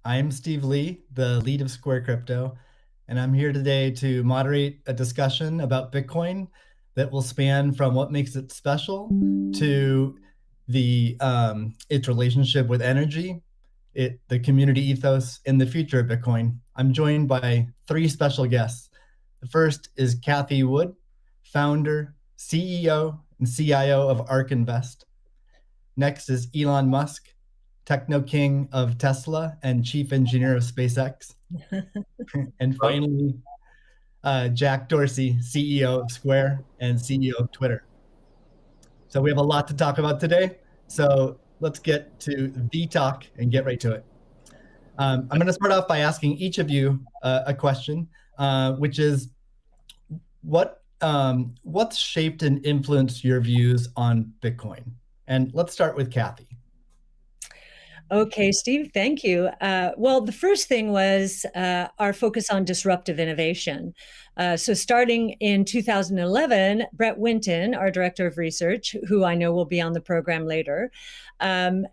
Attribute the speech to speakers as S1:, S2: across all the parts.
S1: I'm Steve Lee, the lead of Square Crypto, and I'm here today to moderate a discussion about Bitcoin that will span from what makes it special to its relationship with energy, the community ethos, and the future of Bitcoin. I'm joined by three special guests. The first is Cathie Wood, founder, CEO, and CIO of ARK Invest. Next is Elon Musk, techno king of Tesla and chief engineer of SpaceX. And finally, Jack Dorsey, CEO of Square and CEO of Twitter. So we have a lot to talk about today. So let's get to the talk and get right to it. I'm going to start off by asking each of you a question, which is what's shaped and influenced your views on Bitcoin? And let's start with Cathie.
S2: Okay, Steve, thank you. Well, the first thing was our focus on disruptive innovation. So starting in 2011, Brett Winton, our director of research, who I know will be on the program later,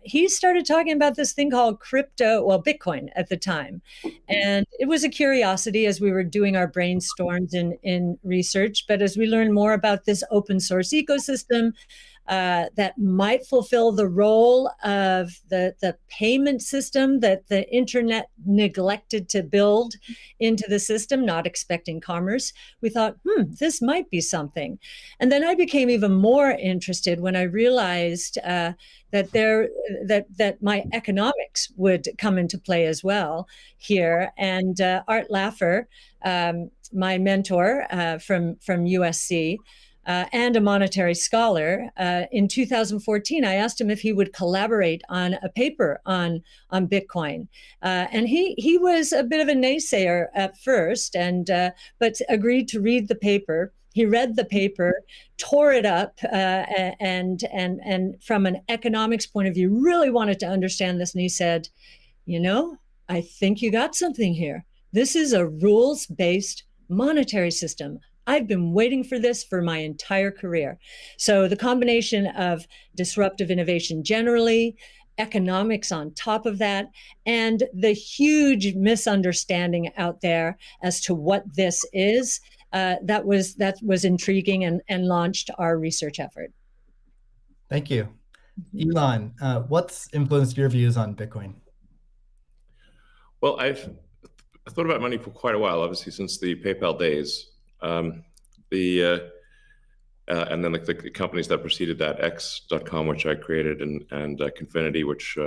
S2: he started talking about this thing called Bitcoin at the time. And it was a curiosity as we were doing our brainstorms in research. But as we learned more about this open source ecosystem, that might fulfill the role of the payment system that the internet neglected to build into the system, not expecting commerce. We thought, this might be something. And then I became even more interested when I realized that my economics would come into play as well here. And Art Laffer, my mentor from USC, and a monetary scholar, in 2014, I asked him if he would collaborate on a paper on Bitcoin. And he was a bit of a naysayer at first, but agreed to read the paper. He read the paper, tore it up, and from an economics point of view, really wanted to understand this. And he said, I think you got something here. This is a rules-based monetary system. I've been waiting for this for my entire career. So the combination of disruptive innovation generally, economics on top of that, and the huge misunderstanding out there as to what this is, that was intriguing and launched our research effort.
S1: Thank you. Elon, what's influenced your views on Bitcoin?
S3: Well, I've thought about money for quite a while, obviously, since the PayPal days. And then the companies that preceded that, X.com, which I created, and Confinity, which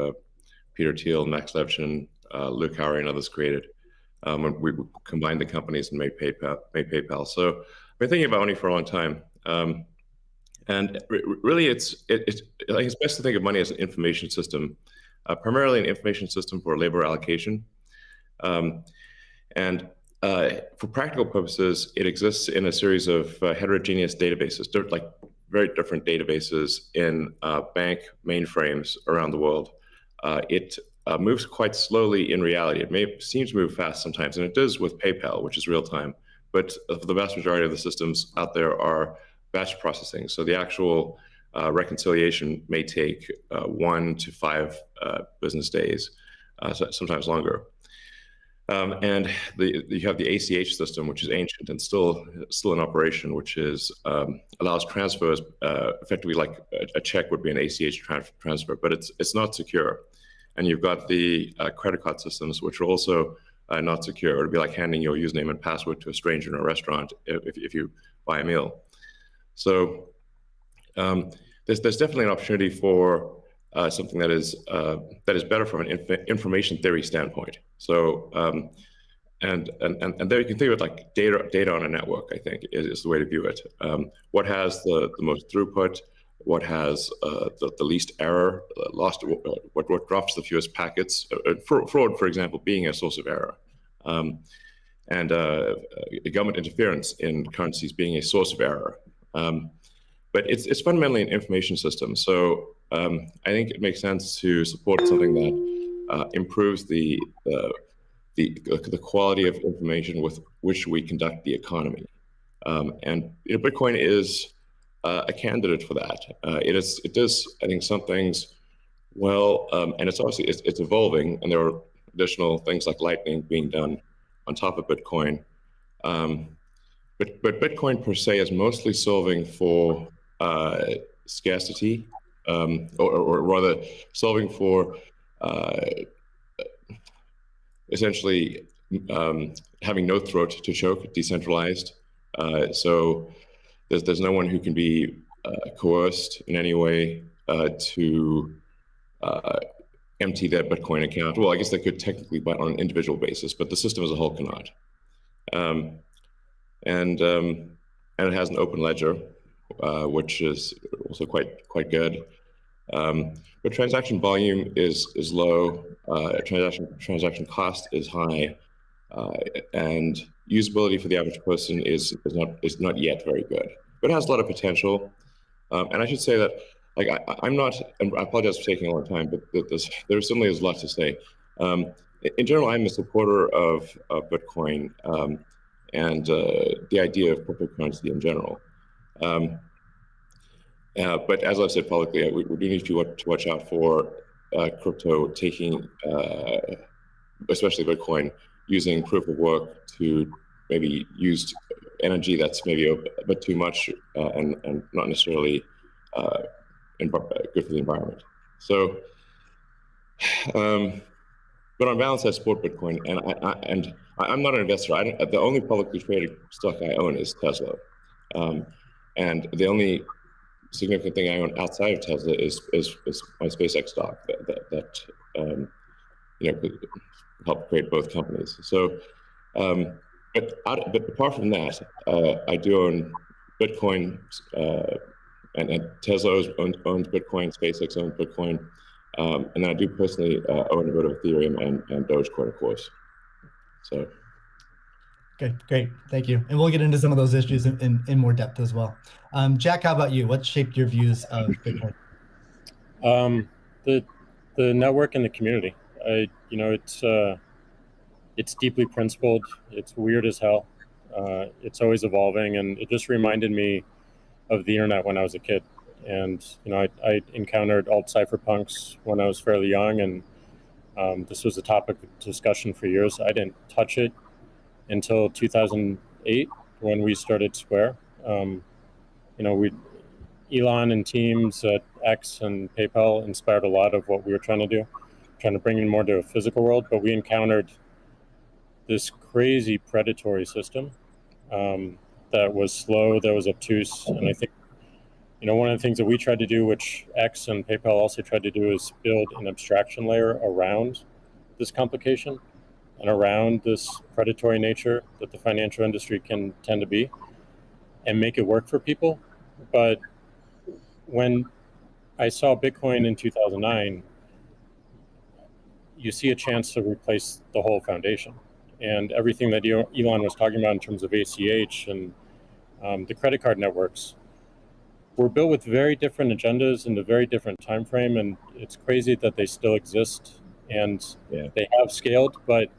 S3: Peter Thiel, Max Levchin, Luke Howry, and others created. When we combined the companies and made PayPal. So I've been thinking about money for a long time. And really, it's best to think of money as an information system, primarily an information system for labor allocation. For practical purposes, it exists in a series of heterogeneous databases, like very different databases in bank mainframes around the world. It moves quite slowly in reality. It seems to move fast sometimes, and it does with PayPal, which is real time. But the vast majority of the systems out there are batch processing. So the actual reconciliation may take 1 to 5 business days, sometimes longer. And you have the ACH system, which is ancient and still in operation, which allows transfers effectively like a check would be an ACH transfer, but it's not secure. And you've got the credit card systems, which are also not secure. It would be like handing your username and password to a stranger in a restaurant if you buy a meal. So there's definitely an opportunity for something that is better from an information theory standpoint. So and there you can think of it like data on a network. I think is the way to view it. What has the most throughput? What has the least error? What drops the fewest packets? Fraud, for example, being a source of error, and government interference in currencies being a source of error. But it's fundamentally an information system. So I think it makes sense to support something that improves the quality of information with which we conduct the economy. And Bitcoin is a candidate for that. It does, I think, some things well, and it's obviously it's evolving, and there are additional things like Lightning being done on top of Bitcoin. But Bitcoin per se is mostly solving for scarcity, or rather solving for essentially having no throat to choke, decentralized. So there's no one who can be coerced in any way to empty their Bitcoin account. Well, I guess they could technically, but on an individual basis, but the system as a whole cannot. And it has an open ledger, which is also quite good. But transaction volume is low. Transaction cost is high, and usability for the average person is not yet very good. But it has a lot of potential. And I should say that, like, I'm not, and I apologize for taking a long time, but there certainly is a lot to say. In general, I'm a supporter of Bitcoin and the idea of cryptocurrency in general. But as I've said publicly, we do need to watch out for crypto taking, especially Bitcoin, using proof of work to maybe use energy that's maybe a bit too much and not necessarily good for the environment. So, but on balance, I support Bitcoin, and I'm not an investor. The only publicly traded stock I own is Tesla, and the only significant thing I own outside of Tesla is my SpaceX stock that helped create both companies. So, but apart from that, I do own Bitcoin, and Tesla owns Bitcoin, SpaceX owns Bitcoin, and then I do personally own a bit of Ethereum and Dogecoin, of course. So.
S1: Okay, great, thank you. And we'll get into some of those issues in more depth as well. Jack, how about you? What shaped your views of Bitcoin?
S4: The network and the community. It's deeply principled. It's weird as hell. It's always evolving, and it just reminded me of the internet when I was a kid. And I encountered alt cypherpunks when I was fairly young, and this was a topic of discussion for years. I didn't touch it until 2008 when we started Square. Elon and teams at X and PayPal inspired a lot of what we were trying to do, trying to bring in more to a physical world, but we encountered this crazy predatory system that was slow, that was obtuse. And I think, one of the things that we tried to do, which X and PayPal also tried to do, is build an abstraction layer around this complication and around this predatory nature that the financial industry can tend to be, and make it work for people. But when I saw Bitcoin in 2009, you see a chance to replace the whole foundation. And everything that Elon was talking about in terms of ACH and the credit card networks were built with very different agendas in a very different time frame. And it's crazy that they still exist, and they have scaled, but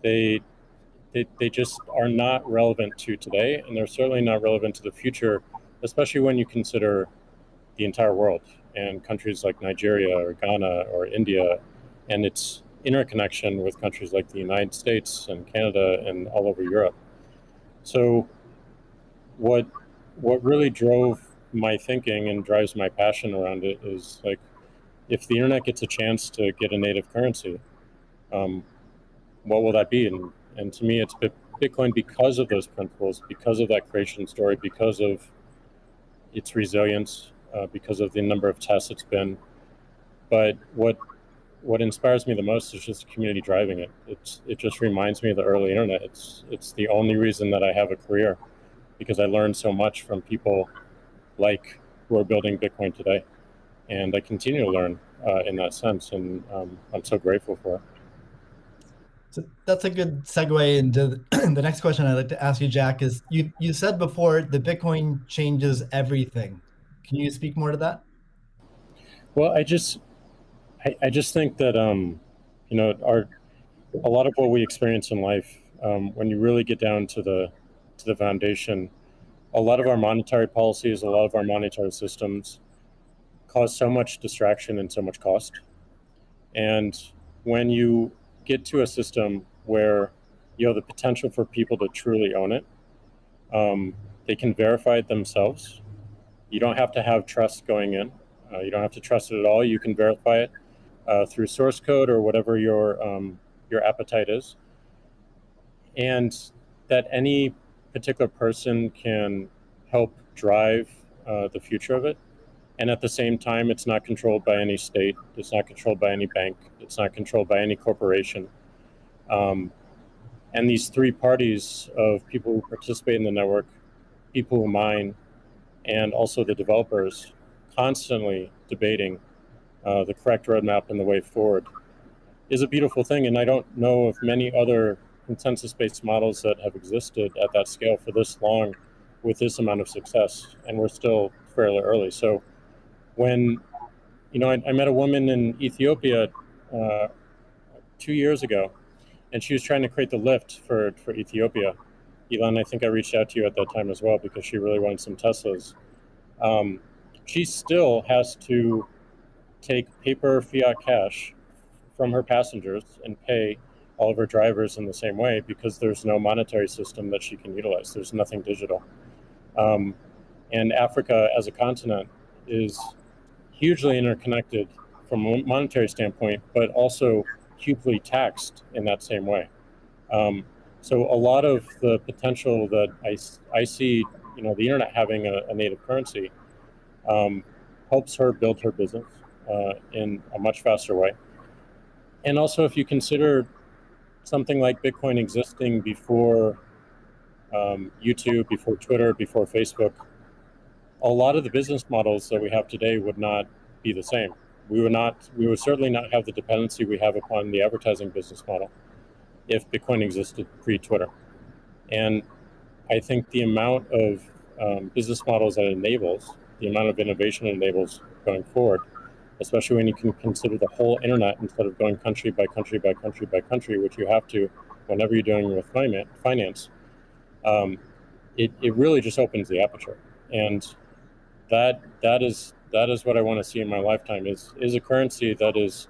S4: they just are not relevant to today, and they're certainly not relevant to the future, especially when you consider the entire world and countries like Nigeria or Ghana or India, and its interconnection with countries like the United States and Canada and all over Europe. So what really drove my thinking and drives my passion around it is, like, if the internet gets a chance to get a native currency, what will that be? And to me, it's Bitcoin, because of those principles, because of that creation story, because of its resilience, because of the number of tests it's been. But what inspires me the most is just the community driving it. It just reminds me of the early internet. It's the only reason that I have a career, because I learned so much from people like who are building Bitcoin today, and I continue to learn in that sense, and I'm so grateful for it.
S1: So that's a good segue into the next question I'd like to ask you, Jack. Is you said before that Bitcoin changes everything. Can you speak more to that?
S4: Well, I just think that a lot of what we experience in life, when you really get down to the foundation, a lot of our monetary policies, a lot of our monetary systems cause so much distraction and so much cost. And when you get to a system where you have the potential for people to truly own it. They can verify it themselves. You don't have to have trust going in. You don't have to trust it at all. You can verify it through source code or whatever your appetite is. And that any particular person can help drive the future of it. And at the same time, it's not controlled by any state. It's not controlled by any bank. It's not controlled by any corporation. And these three parties of people who participate in the network, people who mine, and also the developers, constantly debating the correct roadmap and the way forward, is a beautiful thing. And I don't know of many other consensus-based models that have existed at that scale for this long with this amount of success. And we're still fairly early. So when, I met a woman in Ethiopia 2 years ago, and she was trying to create the lift for Ethiopia. Elon, I think I reached out to you at that time as well because she really wanted some Teslas. She still has to take paper fiat cash from her passengers and pay all of her drivers in the same way because there's no monetary system that she can utilize. There's nothing digital. And Africa as a continent is hugely interconnected from a monetary standpoint, but also hugely taxed in that same way. So a lot of the potential that I see, the internet having a native currency helps her build her business in a much faster way. And also, if you consider something like Bitcoin existing before YouTube, before Twitter, before Facebook, a lot of the business models that we have today would not be the same. We would certainly not have the dependency we have upon the advertising business model if Bitcoin existed pre-Twitter. And I think the amount of business models that it enables, the amount of innovation it enables going forward, especially when you can consider the whole internet instead of going country by country by country by country, which you have to whenever you're doing with finance, it really just opens the aperture. And that is what I want to see in my lifetime is a currency that is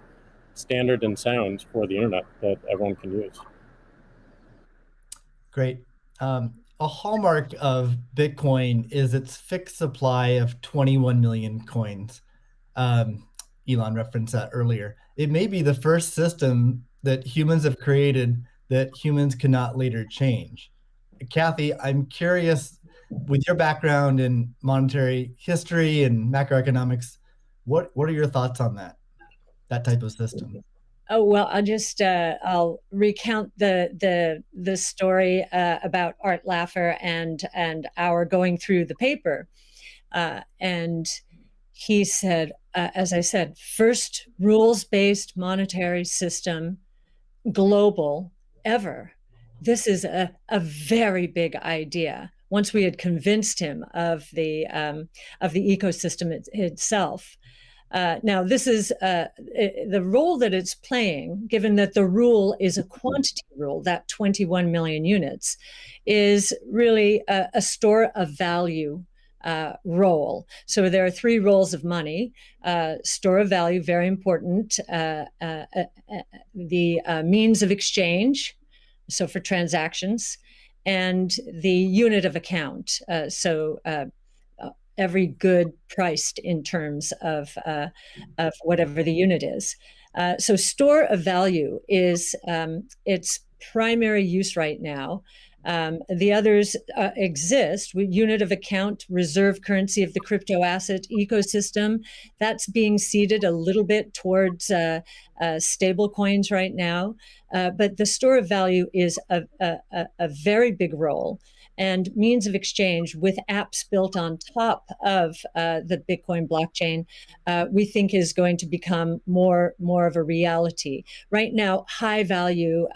S4: standard and sound for the internet that everyone can use.
S1: Great. A hallmark of Bitcoin is its fixed supply of 21 million coins. Elon referenced that earlier. It may be the first system that humans have created that humans cannot later change. Cathie, I'm curious, with your background in monetary history and macroeconomics, what are your thoughts on that type of system?
S2: Oh, well, I'll recount the story about Art Laffer and our going through the paper. And he said, as I said, first rules-based monetary system, global, ever. This is a very big idea. Once we had convinced him of the ecosystem itself. Now, this is the role that it's playing, given that the rule is a quantity rule, that 21 million units, is really a store of value role. So there are three roles of money. Store of value, very important. The means of exchange, so for transactions, and the unit of account. Every good priced in terms of whatever the unit is. So store of value is its primary use right now. The others exist. Unit of account, reserve currency of the crypto asset ecosystem. That's being seeded a little bit towards stable coins right now. But the store of value is a very big role. And means of exchange with apps built on top of the Bitcoin blockchain, we think is going to become more of a reality. Right now, high value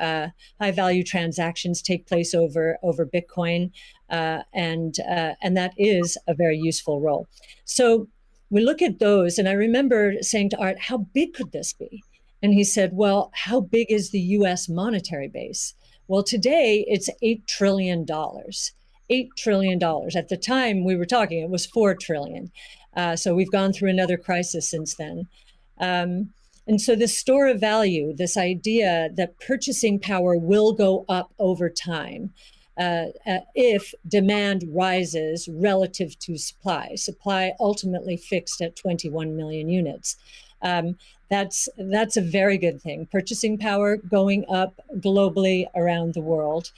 S2: transactions take place over Bitcoin, and that is a very useful role. So we look at those, and I remember saying to Art, "How big could this be?" And he said, "Well, how big is the U.S. monetary base?" Well, today it's $8 trillion. $8 trillion. At the time we were talking, it was $4 trillion. So we've gone through another crisis since then. And so the store of value, this idea that purchasing power will go up over time if demand rises relative to supply. Supply ultimately fixed at 21 million units. That's a very good thing. Purchasing power going up globally around the world.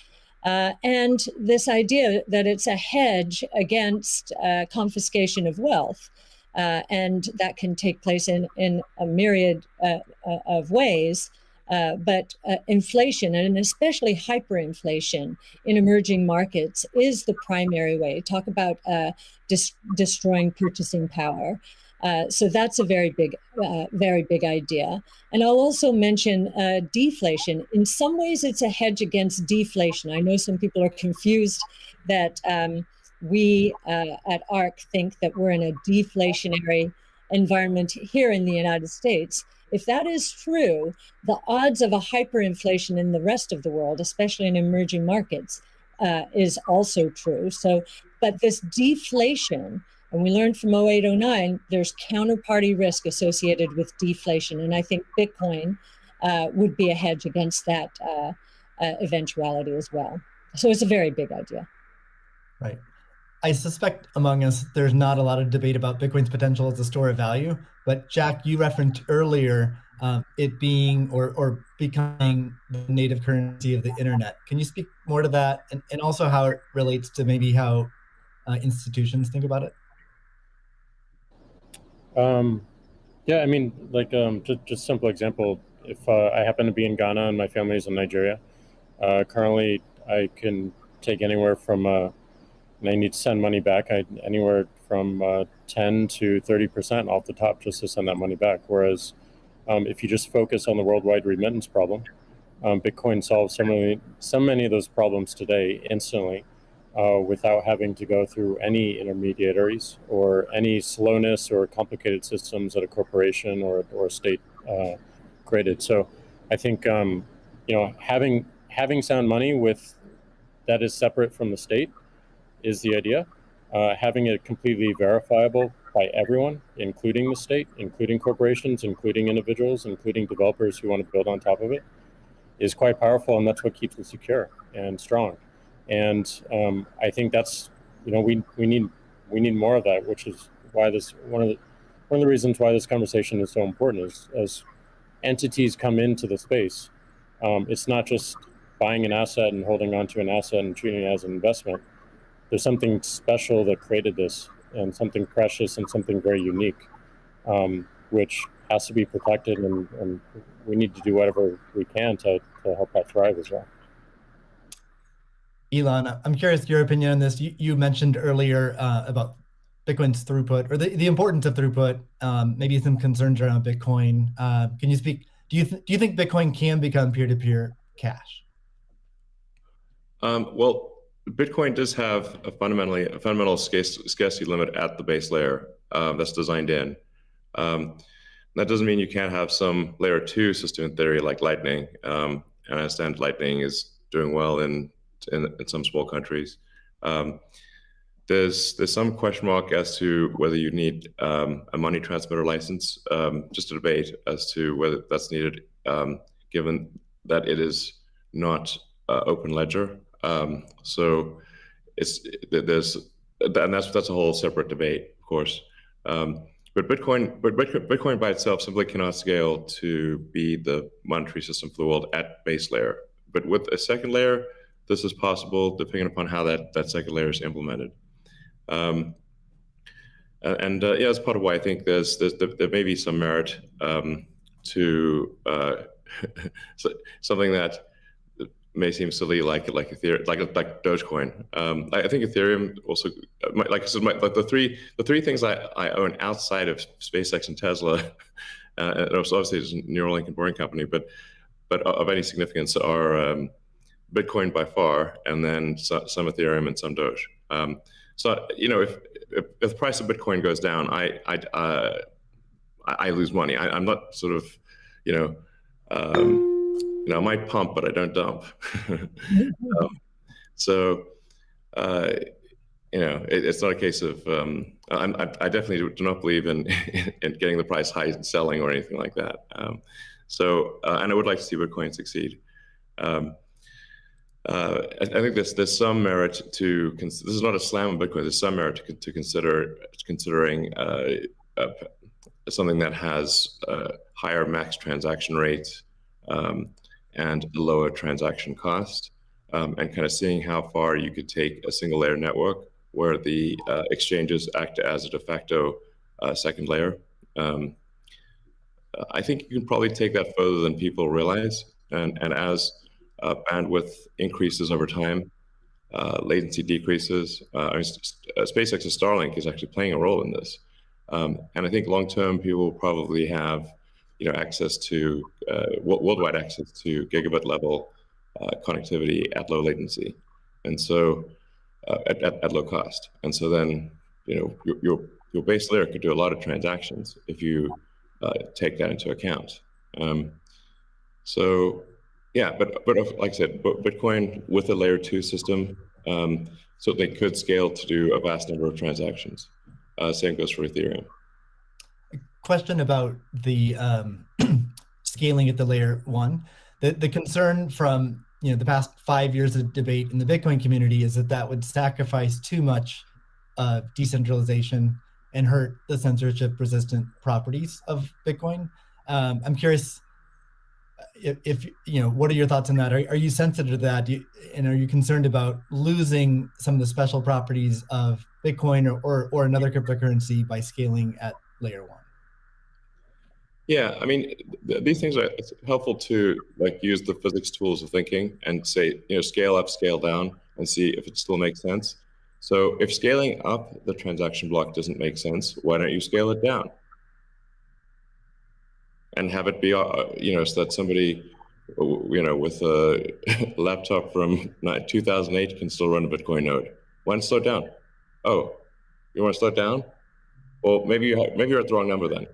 S2: And this idea that it's a hedge against confiscation of wealth. And that can take place in a myriad of ways. But inflation, and especially hyperinflation in emerging markets, is the primary way. Talk about destroying purchasing power. So that's a very big idea. And I'll also mention deflation. In some ways, it's a hedge against deflation. I know some people are confused that we at ARC think that we're in a deflationary environment here in the United States. If that is true, the odds of a hyperinflation in the rest of the world, especially in emerging markets, is also true. So, but this deflation, and we learned from 0809, there's counterparty risk associated with deflation. And I think Bitcoin would be a hedge against that eventuality as well. So it's a very big idea.
S1: Right. I suspect among us, there's not a lot of debate about Bitcoin's potential as a store of value. But Jack, you referenced earlier it being or becoming the native currency of the internet. Can you speak more to that, and also how it relates to maybe how institutions think about it?
S4: Yeah, I mean, like just simple example. If I happen to be in Ghana and my family is in Nigeria, currently I can take anywhere from and I need to send money back, anywhere from 10 to 30% off the top just to send that money back. Whereas if you just focus on the worldwide remittance problem, Bitcoin solves so many of those problems today instantly without having to go through any intermediaries or any slowness or complicated systems that a corporation or a state created. So I think having sound money that is separate from the state is the idea. Having it completely verifiable by everyone, including the state, including corporations, including individuals, including developers who want to build on top of it, is quite powerful, and that's what keeps it secure and strong. And I think that's we need more of that, which is why one of the reasons why this conversation is so important is as entities come into the space, it's not just buying an asset and holding on to an asset and treating it as an investment. There's something special that created this, and something precious and something very unique, which has to be protected, and we need to do whatever we can to help that thrive as well.
S1: Elon, I'm curious your opinion on this. You mentioned earlier about Bitcoin's throughput, or the importance of throughput, maybe some concerns around Bitcoin. Can you speak? Do you think Bitcoin can become peer-to-peer cash?
S3: Well, Bitcoin does have a fundamental scarcity limit at the base layer that's designed in. That doesn't mean you can't have some layer 2 system in theory like Lightning. And I understand Lightning is doing well in some small countries. There's some question mark as to whether you need a money transmitter license. Just a debate as to whether that's needed, given that it is not open ledger. So that's a whole separate debate, of course. But Bitcoin by itself simply cannot scale to be the monetary system for the world at base layer. But with a second layer, this is possible depending upon how that second layer is implemented. Yeah, that's part of why I think there may be some merit to something that may seem silly, like Ethereum, like Dogecoin. I think Ethereum also, like I said, the three things I own outside of SpaceX and Tesla, and obviously it's a Neuralink and Boring Company, but of any significance are Bitcoin by far, and then some Ethereum and some Doge. So if the price of Bitcoin goes down, I lose money. I'm not sort of I might pump, but I don't dump. it's not a case of I definitely do not believe in in getting the price high and selling or anything like that. And I would like to see Bitcoin succeed. I think there's some merit to this is not a slam on Bitcoin. There's some merit to considering something that has higher max transaction rates and a lower transaction cost, and kind of seeing how far you could take a single layer network where the exchanges act as a de facto second layer. I think you can probably take that further than people realize, and as bandwidth increases over time, latency decreases. SpaceX's Starlink is actually playing a role in this, and I think long term people will probably have, access to worldwide access to gigabit level connectivity at low latency, and so at low cost. And so then, your base layer could do a lot of transactions if you take that into account. So yeah, but like I said, Bitcoin with a layer 2 system, so they could scale to do a vast number of transactions. Same goes for Ethereum.
S1: Question about the scaling at the layer 1. The concern from the past 5 years of debate in the Bitcoin community is that would sacrifice too much decentralization and hurt the censorship-resistant properties of Bitcoin. I'm curious if what are your thoughts on that? Are you sensitive to that? And are you concerned about losing some of the special properties of Bitcoin or another cryptocurrency by scaling at layer 1?
S3: Yeah, I mean, these things are, it's helpful to use the physics tools of thinking and say, scale up, scale down, and see if it still makes sense. So if scaling up the transaction block doesn't make sense, why don't you scale it down? And have it be, so that somebody, with a laptop from 2008 can still run a Bitcoin node. Why not slow it down? Oh, you want to slow it down? Well, maybe you're at the wrong number then.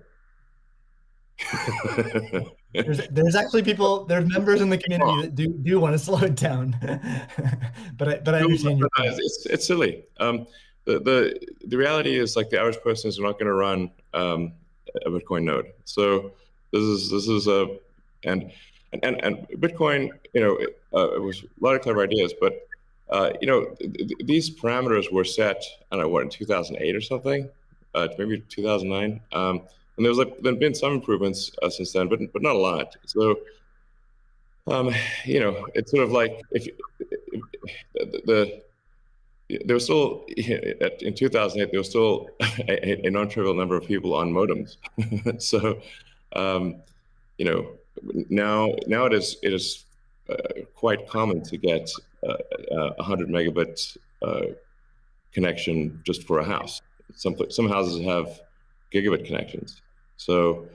S1: there's actually there's members in the community that do want to slow it down, but I understand your point.
S3: It's silly. The reality is the average person is not going to run a Bitcoin node. So this is and Bitcoin, it was a lot of clever ideas, but these parameters were set, I don't know, in 2008 or something, maybe 2009. And there's been some improvements since then, but not a lot. So, it's sort of like there was still in 2008 there was still a non-trivial number of people on modems. So, now it is quite common to get 100 megabit connection just for a house. Some houses have gigabit connections. So,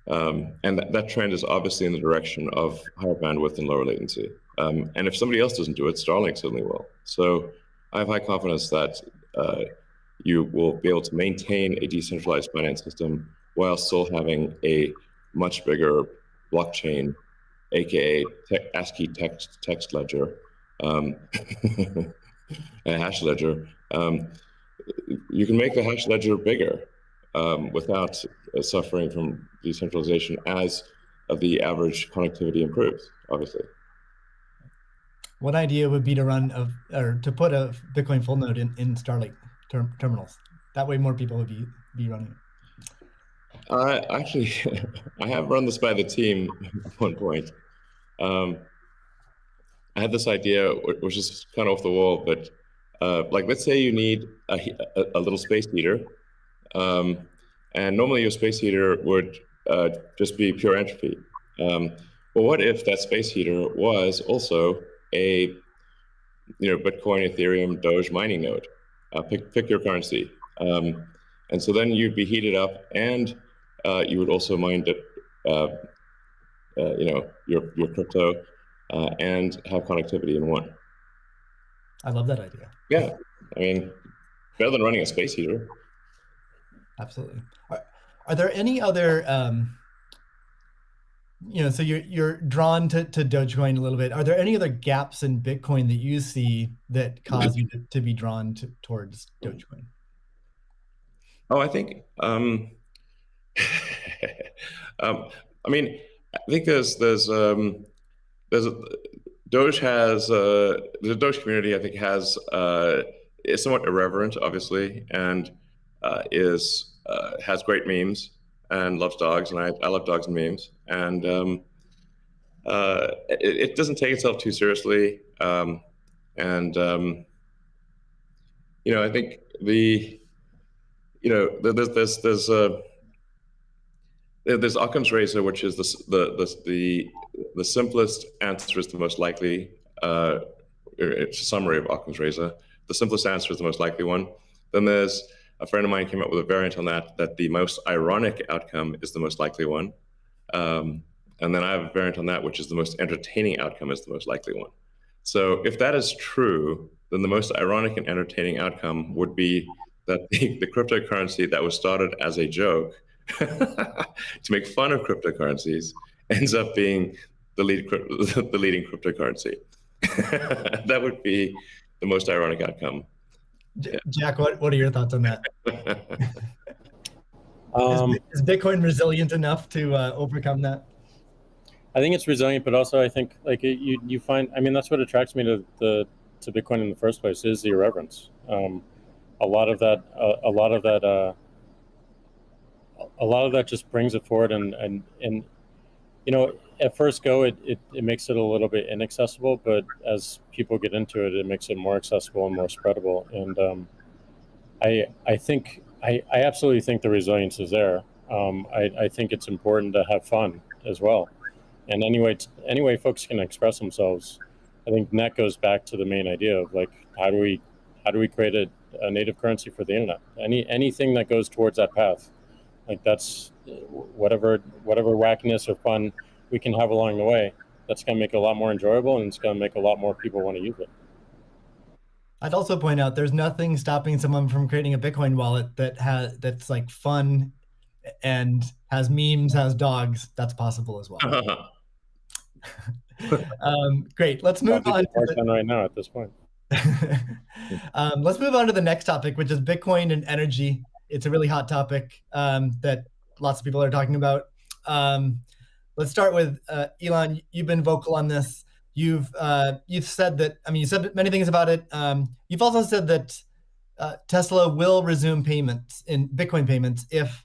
S3: and that trend is obviously in the direction of higher bandwidth and lower latency. And if somebody else doesn't do it, Starlink certainly will. So I have high confidence that you will be able to maintain a decentralized finance system while still having a much bigger blockchain, aka ASCII text ledger, and a hash ledger. You can make the hash ledger bigger without suffering from decentralization as the average connectivity improves, obviously.
S1: One idea would be to to put a Bitcoin full node in Starlink terminals. That way more people would be running it.
S3: Actually, I have run this by the team at one point. I had this idea, which is kind of off the wall, but let's say you need a little space heater, and normally your space heater would just be pure entropy. But what if that space heater was also a Bitcoin, Ethereum, Doge mining node? Pick your currency, and so then you'd be heated up, and you would also mine your crypto and have connectivity in one.
S1: I love that idea.
S3: Yeah, I mean, better than running a space heater.
S1: Absolutely. Are there any other So you're drawn to Dogecoin a little bit. Are there any other gaps in Bitcoin that you see that cause you to be drawn towards Dogecoin?
S3: Oh, I think I mean, I think there's Doge has the Doge community. I think is somewhat irreverent, obviously, and has great memes and loves dogs, and I love dogs and memes, and it doesn't take itself too seriously, and I think there's Occam's razor, which is the simplest answer is the most likely. It's a summary of Occam's razor. The simplest answer is the most likely one. Then there's a friend of mine came up with a variant on that the most ironic outcome is the most likely one. And then I have a variant on that, which is the most entertaining outcome is the most likely one. So if that is true, then the most ironic and entertaining outcome would be that the cryptocurrency that was started as a joke to make fun of cryptocurrencies ends up being the leading cryptocurrency. That would be the most ironic outcome.
S1: Jack, what are your thoughts on that? Is Bitcoin resilient enough to overcome that?
S4: I think it's resilient, but also I think like you find, I mean, that's what attracts me to Bitcoin in the first place is the irreverence. A lot of that just brings it forward, and at first go it makes it a little bit inaccessible, but as people get into it, it makes it more accessible and more spreadable. And I absolutely think the resilience is there. I think it's important to have fun as well. And anyway folks can express themselves. I think that goes back to the main idea of like how do we create a native currency for the internet? Anything that goes towards that path, like that's whatever wackiness or fun we can have along the way. That's going to make it a lot more enjoyable, and it's going to make a lot more people want to use it.
S1: I'd also point out there's nothing stopping someone from creating a Bitcoin wallet that's like fun and has memes, has dogs. That's possible as well. Great. Let's move on.
S4: Right now at this point.
S1: Let's move on to the next topic, which is Bitcoin and energy. It's a really hot topic that lots of people are talking about. Let's start with Elon. You've been vocal on this. You've said that. I mean, you said many things about it. You've also said that Tesla will resume payments in Bitcoin payments if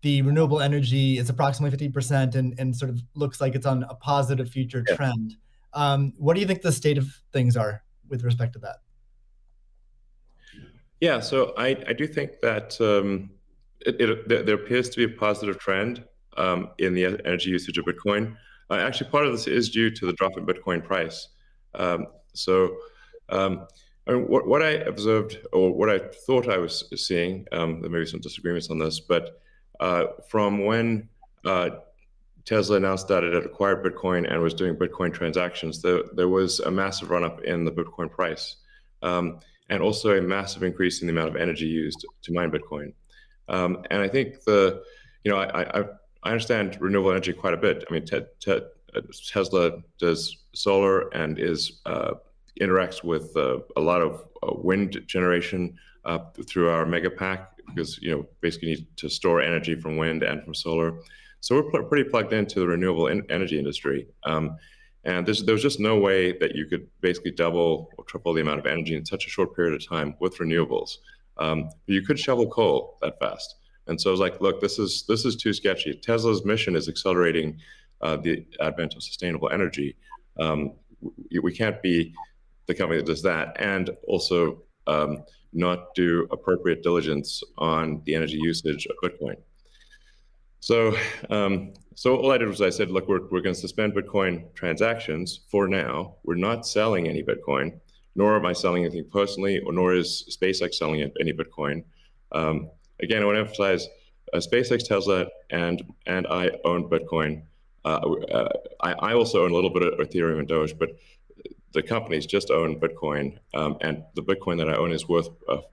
S1: the renewable energy is approximately 50% and sort of looks like it's on a positive future trend. What do you think the state of things are with respect to that?
S3: Yeah, so I do think that there appears to be a positive trend in the energy usage of Bitcoin. Actually, part of this is due to the drop in Bitcoin price. I mean, what I observed, or what I thought I was seeing, there may be some disagreements on this, but from when Tesla announced that it had acquired Bitcoin and was doing Bitcoin transactions, there was a massive run-up in the Bitcoin price, and also a massive increase in the amount of energy used to mine Bitcoin. And I think I understand renewable energy quite a bit. I mean, Tesla does solar and interacts with a lot of wind generation through our mega pack, because basically need to store energy from wind and from solar. So we're pretty plugged into the renewable energy industry. And there was just no way that you could basically double or triple the amount of energy in such a short period of time with renewables. You could shovel coal that fast. And so I was like, look, this is too sketchy. Tesla's mission is accelerating the advent of sustainable energy. We can't be the company that does that and also not do appropriate diligence on the energy usage of Bitcoin. So all I did was I said, look, we're going to suspend Bitcoin transactions for now. We're not selling any Bitcoin, nor am I selling anything personally, nor is SpaceX selling any Bitcoin. Again, I want to emphasize SpaceX, Tesla, and I own Bitcoin. I also own a little bit of Ethereum and Doge, but the companies just own Bitcoin, and the Bitcoin that I own is worth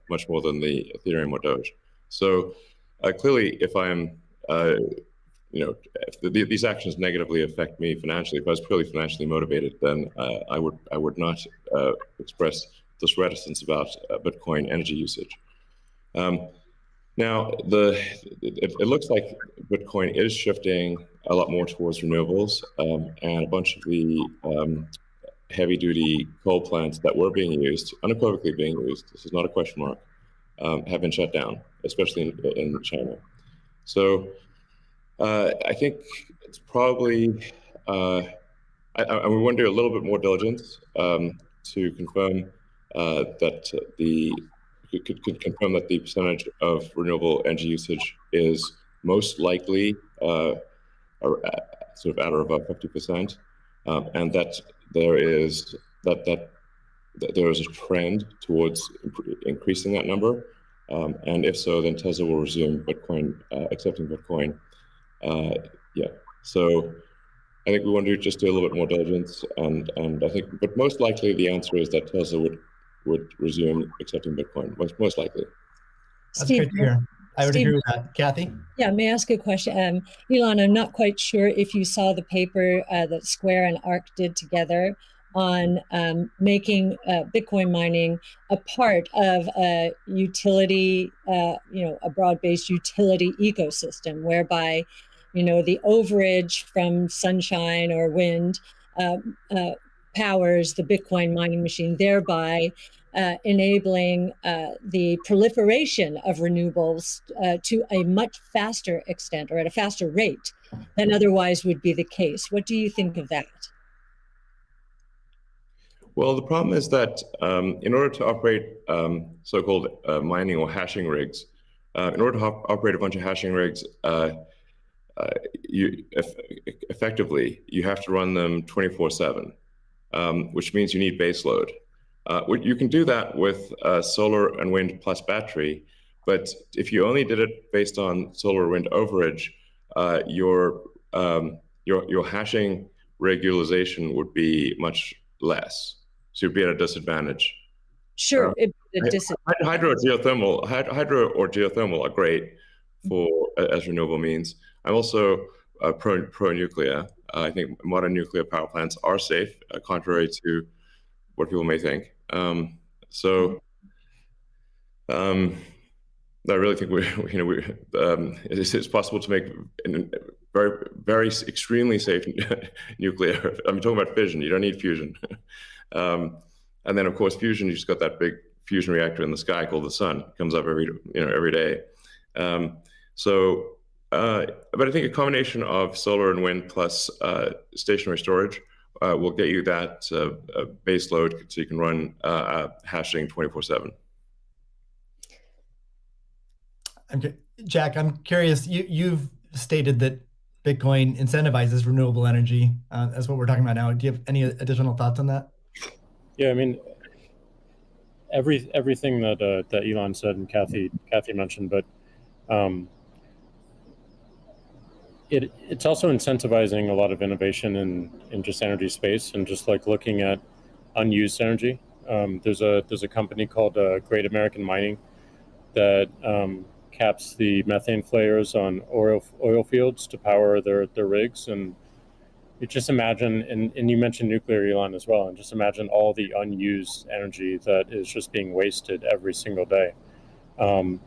S3: much more than the Ethereum or Doge. So clearly, if I'm if these actions negatively affect me financially, if I was purely financially motivated, then I would not express this reticence about Bitcoin energy usage. Now, it looks like Bitcoin is shifting a lot more towards renewables, and a bunch of the heavy-duty coal plants that were being used, unequivocally being used, this is not a question mark, have been shut down, especially in China. So I think it's probably, I we want to do a little bit more diligence to confirm could confirm that the percentage of renewable energy usage is most likely sort of at or above 50%, and that there is there is a trend towards increasing that number, and if so, then Tesla will resume Bitcoin, accepting Bitcoin. Yeah, so I think we want to just do a little bit more diligence, and I think, but most likely the answer is that Tesla would resume accepting Bitcoin, most likely.
S1: That's
S2: Steve,
S1: great to hear. I would
S2: Steve,
S1: agree with that. Cathie?
S2: Yeah, may I ask a question? Elon, I'm not quite sure if you saw the paper that Square and ARK did together on making Bitcoin mining a part of a utility, a broad-based utility ecosystem, whereby, the overage from sunshine or wind powers the Bitcoin mining machine, thereby enabling the proliferation of renewables to a much faster extent, or at a faster rate than otherwise would be the case. What do you think of that?
S3: Well, the problem is that in order to operate so-called mining or hashing rigs, in order to operate a bunch of hashing rigs, effectively, you have to run them 24/7, which means you need base load. You can do that with solar and wind plus battery, but if you only did it based on solar wind overage, your hashing rig utilization would be much less. So you'd be at a disadvantage.
S2: Sure,
S3: hydro or geothermal are great as renewable means. I'm also pro-nuclear. I think modern nuclear power plants are safe, contrary to what people may think. I really think it's possible to make very, very extremely safe nuclear. I'm talking about fission. You don't need fusion. And then, of course, fusion. You just got that big fusion reactor in the sky called the sun. It comes up every day. But I think a combination of solar and wind plus stationary storage will get you that base load, so you can run hashing 24/7.
S1: Jack, I'm curious. You've stated that Bitcoin incentivizes renewable energy. That's what we're talking about now. Do you have any additional thoughts on that?
S4: Yeah, I mean, everything that Elon said and Cathie mentioned, but it's also incentivizing a lot of innovation in just energy space, and just like looking at unused energy. There's a company called Great American Mining that caps the methane flares on oil fields to power their rigs. And you just imagine, and you mentioned nuclear, Elon, as well, and just imagine all the unused energy that is just being wasted every single day. And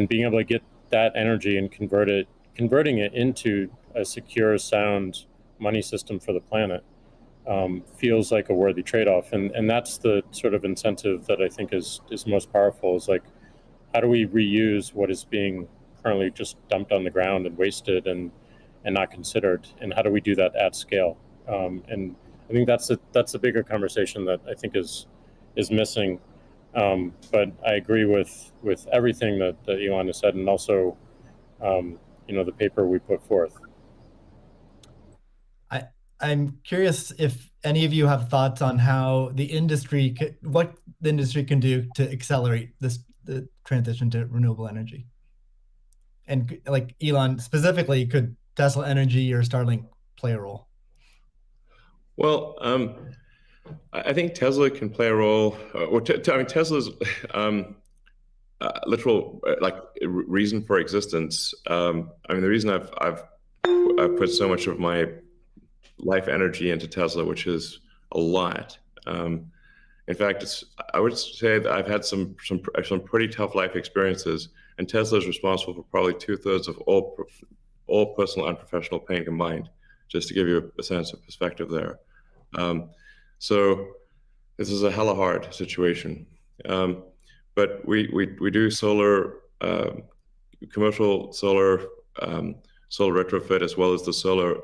S4: being able to get that energy and converting it into a secure, sound money system for the planet feels like a worthy trade-off. And that's the sort of incentive that I think is most powerful, is like, how do we reuse what is being currently just dumped on the ground and wasted and not considered, and how do we do that at scale? And I think that's a bigger conversation that I think is missing. But I agree with everything that Elon has said, and also the paper we put forth.
S1: I'm curious if any of you have thoughts on how what the industry can do to accelerate the transition to renewable energy. And like Elon specifically, could Tesla Energy or Starlink play a role?
S3: Well, I think Tesla can play a role. Tesla's literal reason for existence. The reason I've put so much of my life energy into Tesla, which is a lot. In fact, I would say that I've had some pretty tough life experiences, and Tesla is responsible for probably 2/3 of all personal and professional pain combined, just to give you a sense of perspective there. So this is a hella hard situation. But we do solar, commercial solar, solar retrofit, as well as the solar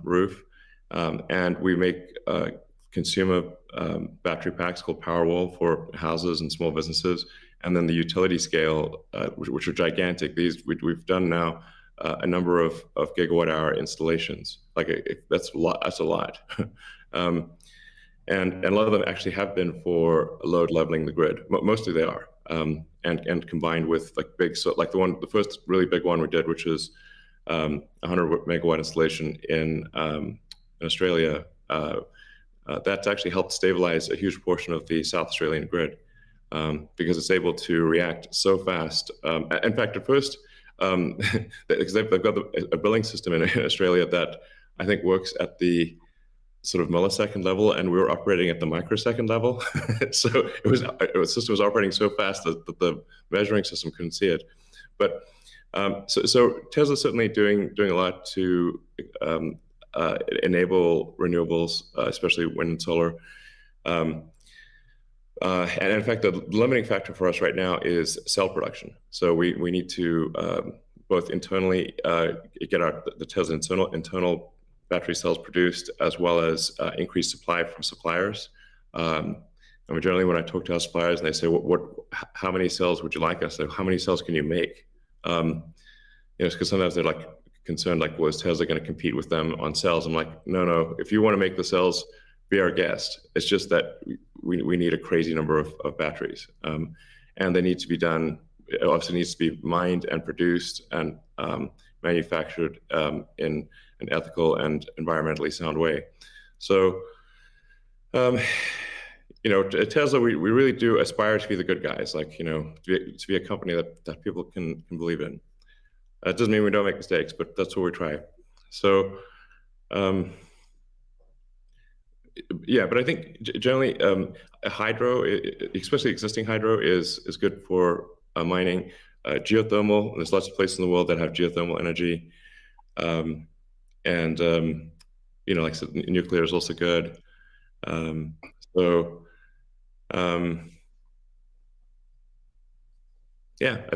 S3: roof. And we make consumer battery packs called Powerwall for houses and small businesses. And then the utility scale, which are gigantic. These we've done now a number of gigawatt hour installations. That's a lot. That's a lot. And a lot of them actually have been for load leveling the grid. Mostly they are, and combined with the first really big one we did, which is 100 megawatt installation in Australia. That's actually helped stabilize a huge portion of the South Australian grid, because it's able to react so fast. In fact, at first, because they've got a billing system in Australia that I think works at the sort of millisecond level, and we were operating at the microsecond level. So the system was operating so fast that the measuring system couldn't see it. But so Tesla's certainly doing a lot to enable renewables, especially wind and solar. And in fact, the limiting factor for us right now is cell production. So we need to both internally get the Tesla internal battery cells produced, as well as increase supply from suppliers. And generally, when I talk to our suppliers and they say, how many cells would you like us? How many cells can you make? Because sometimes they're like concerned, like, well, is Tesla going to compete with them on cells? I'm like, no. If you want to make the cells, be our guest. It's just that we need a crazy number of batteries, and they need to be done. It obviously needs to be mined and produced and manufactured in an ethical and environmentally sound way. So, at Tesla, we really do aspire to be the good guys, to be a company that people can believe in. It doesn't mean we don't make mistakes, but that's what we try. So, but I think generally hydro, especially existing hydro, is good for mining. Geothermal, there's lots of places in the world that have geothermal energy. Like I said, nuclear is also good. I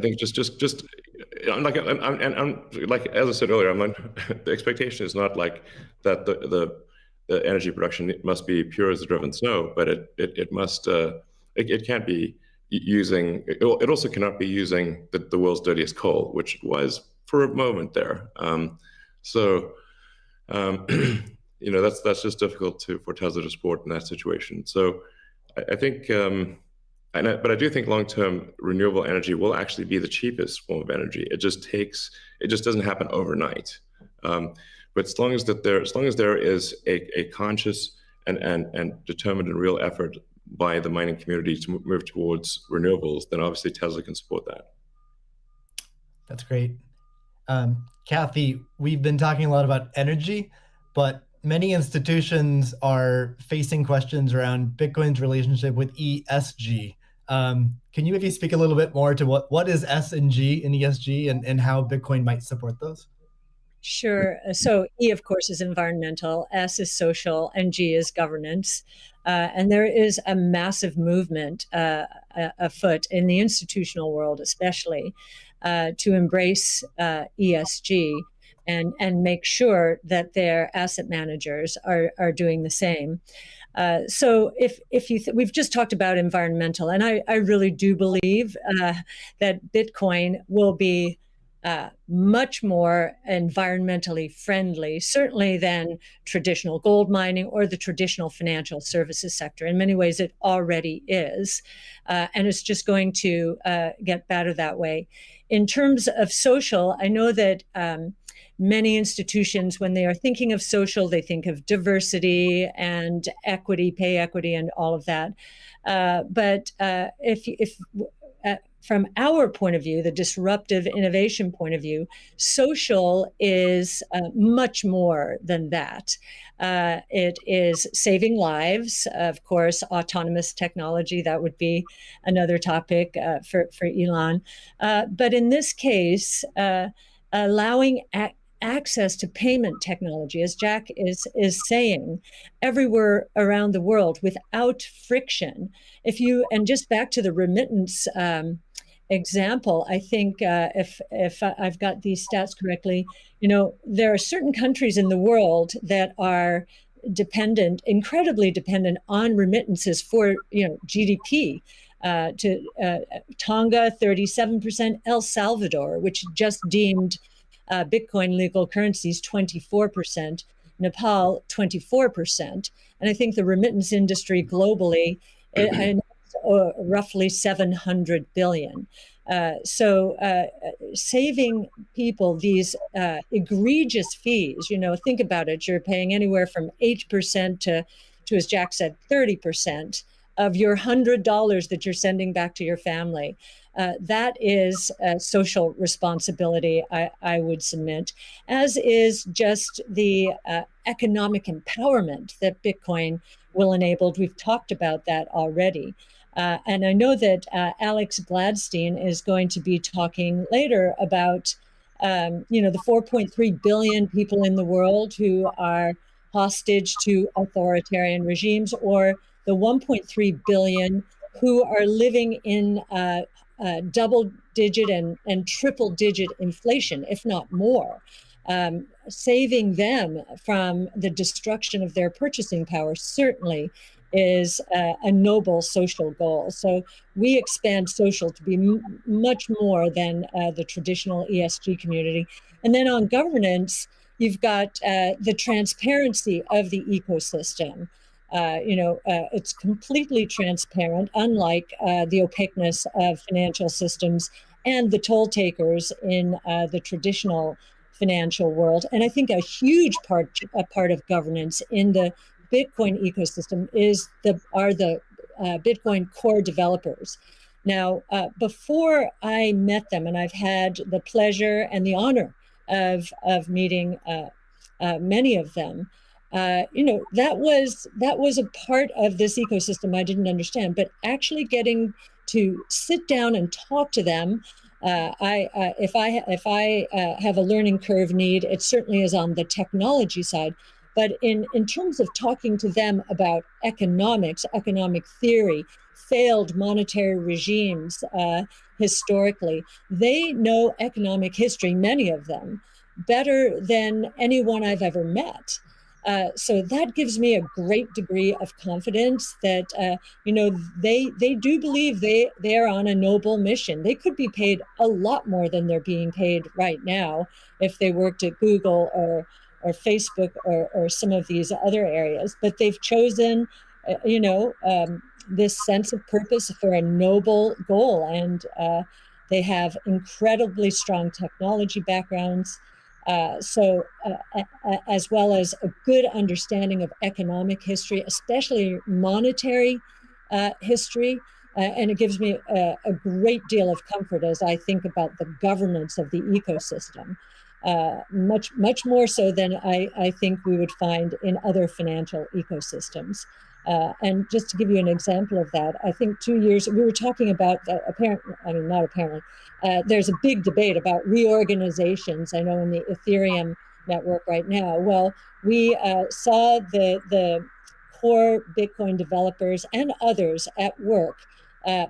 S3: think just I'm like as I said earlier, the expectation is not like that the energy production must be pure as the driven snow, but it must it can't be using it also cannot be using the world's dirtiest coal, which it was for a moment there. That's just difficult for Tesla to support in that situation. So I think, but I do think long-term renewable energy will actually be the cheapest form of energy. It just doesn't happen overnight. But as long as there is a conscious and determined and real effort by the mining community to move towards renewables, then obviously Tesla can support that.
S1: That's great. Cathie, we've been talking a lot about energy, but many institutions are facing questions around Bitcoin's relationship with ESG. Can you maybe speak a little bit more to what is S and G in ESG and how Bitcoin might support those?
S2: Sure. So E, of course, is environmental, S is social, and G is governance. And there is a massive movement afoot in the institutional world, especially, to embrace ESG and make sure that their asset managers are doing the same. So if we've just talked about environmental, and I really do believe that Bitcoin will be much more environmentally friendly, certainly than traditional gold mining or the traditional financial services sector. In many ways, it already is, and it's just going to get better that way. In terms of social, I know that many institutions, when they are thinking of social, they think of diversity and equity, pay equity, and all of that. But from our point of view, the disruptive innovation point of view, social is much more than that. It is saving lives, of course, autonomous technology, that would be another topic for Elon. But in this case, allowing access to payment technology, as Jack is saying, everywhere around the world without friction. And just back to the remittance example, I think if I've got these stats correctly, there are certain countries in the world that are incredibly dependent on remittances for GDP. Tonga, 37%, El Salvador, which just deemed Bitcoin legal currencies, 24%, Nepal, 24%. And I think the remittance industry globally, roughly 700 billion. So saving people these egregious fees, think about it, you're paying anywhere from 8% to, as Jack said, 30% of your $100 that you're sending back to your family. That is a social responsibility, I would submit, as is just the economic empowerment that Bitcoin will enable. We've talked about that already. And I know that Alex Gladstein is going to be talking later about, the 4.3 billion people in the world who are hostage to authoritarian regimes, or the 1.3 billion who are living in double-digit and triple-digit inflation, if not more. Saving them from the destruction of their purchasing power certainly is a noble social goal. So we expand social to be much more than the traditional ESG community. And then on governance, you've got the transparency of the ecosystem. It's completely transparent, unlike the opaqueness of financial systems and the toll takers in the traditional financial world. And I think a huge part of governance in the Bitcoin ecosystem are the Bitcoin core developers. Now, before I met them, and I've had the pleasure and the honor of meeting many of them, that was a part of this ecosystem I didn't understand. But actually getting to sit down and talk to them, if I have a learning curve need, it certainly is on the technology side. But in terms of talking to them about economics, economic theory, failed monetary regimes historically, they know economic history, many of them, better than anyone I've ever met. So that gives me a great degree of confidence that, they do believe they are on a noble mission. They could be paid a lot more than they're being paid right now if they worked at Google or Facebook or some of these other areas. But they've chosen, this sense of purpose for a noble goal. And they have incredibly strong technology backgrounds. As well as a good understanding of economic history, especially monetary history. And it gives me a great deal of comfort as I think about the governance of the ecosystem, much more so than I think we would find in other financial ecosystems. And just to give you an example of that, I think 2 years, we were talking about, there's a big debate about reorganizations, I know, in the Ethereum network right now. Well, we saw the core Bitcoin developers and others at work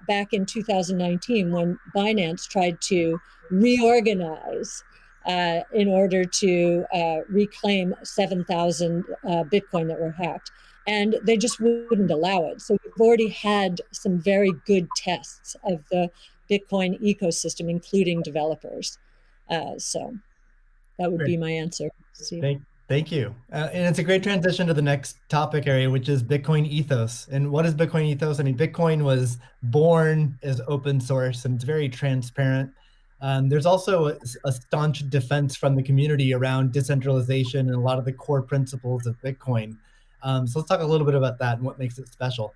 S2: back in 2019 when Binance tried to reorganize in order to reclaim 7,000 Bitcoin that were hacked. And they just wouldn't allow it. So we've already had some very good tests of the Bitcoin ecosystem, including developers. So that would be my answer.
S1: Thank you. And it's a great transition to the next topic area, which is Bitcoin ethos. And what is Bitcoin ethos? I mean, Bitcoin was born as open source and it's very transparent. There's also a staunch defense from the community around decentralization and a lot of the core principles of Bitcoin. So let's talk a little bit about that and what makes it special.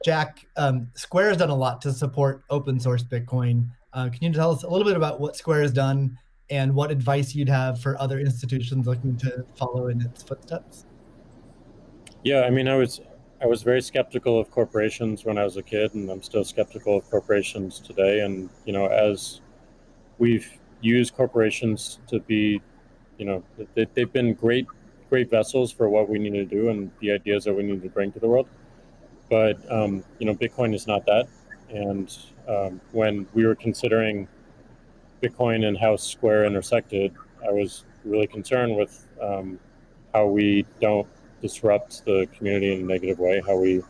S1: Jack, Square has done a lot to support open source Bitcoin. Can you tell us a little bit about what Square has done and what advice you'd have for other institutions looking to follow in its footsteps?
S4: Yeah, I mean, I was very skeptical of corporations when I was a kid, and I'm still skeptical of corporations today. And as we've used corporations to be, they've been great vessels for what we need to do and the ideas that we need to bring to the world. But Bitcoin is not that. And when we were considering Bitcoin and how Square intersected, I was really concerned with how we don't disrupt the community in a negative way, how we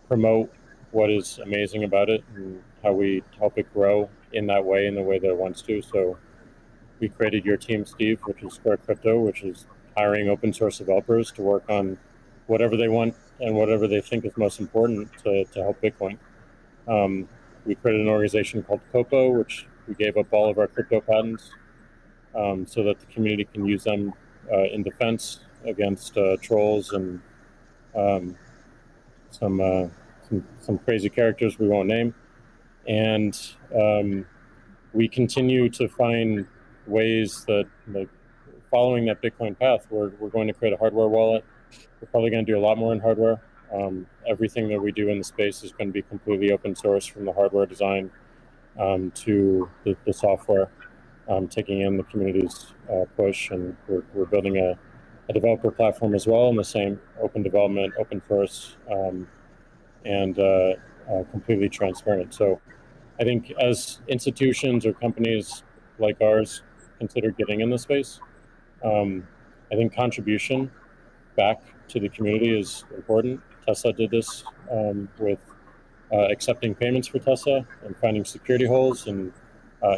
S4: promote what is amazing about it, and how we help it grow in that way, in the way that it wants to. So we created Your Team, Steve, which is Square Crypto, which is hiring open source developers to work on whatever they want and whatever they think is most important to help Bitcoin. We created an organization called Copo, which we gave up all of our crypto patents so that the community can use them in defense against trolls and some crazy characters we won't name. And we continue to find ways that, like, following that Bitcoin path, we're going to create a hardware wallet. We're probably going to do a lot more in hardware. Everything that we do in the space is going to be completely open source, from the hardware design to the software, taking in the community's push. And we're building a developer platform as well, in the same open development, open source, and completely transparent. So I think as institutions or companies like ours consider getting in the space, I think contribution back to the community is important. Tesla did this with accepting payments for Tesla and finding security holes and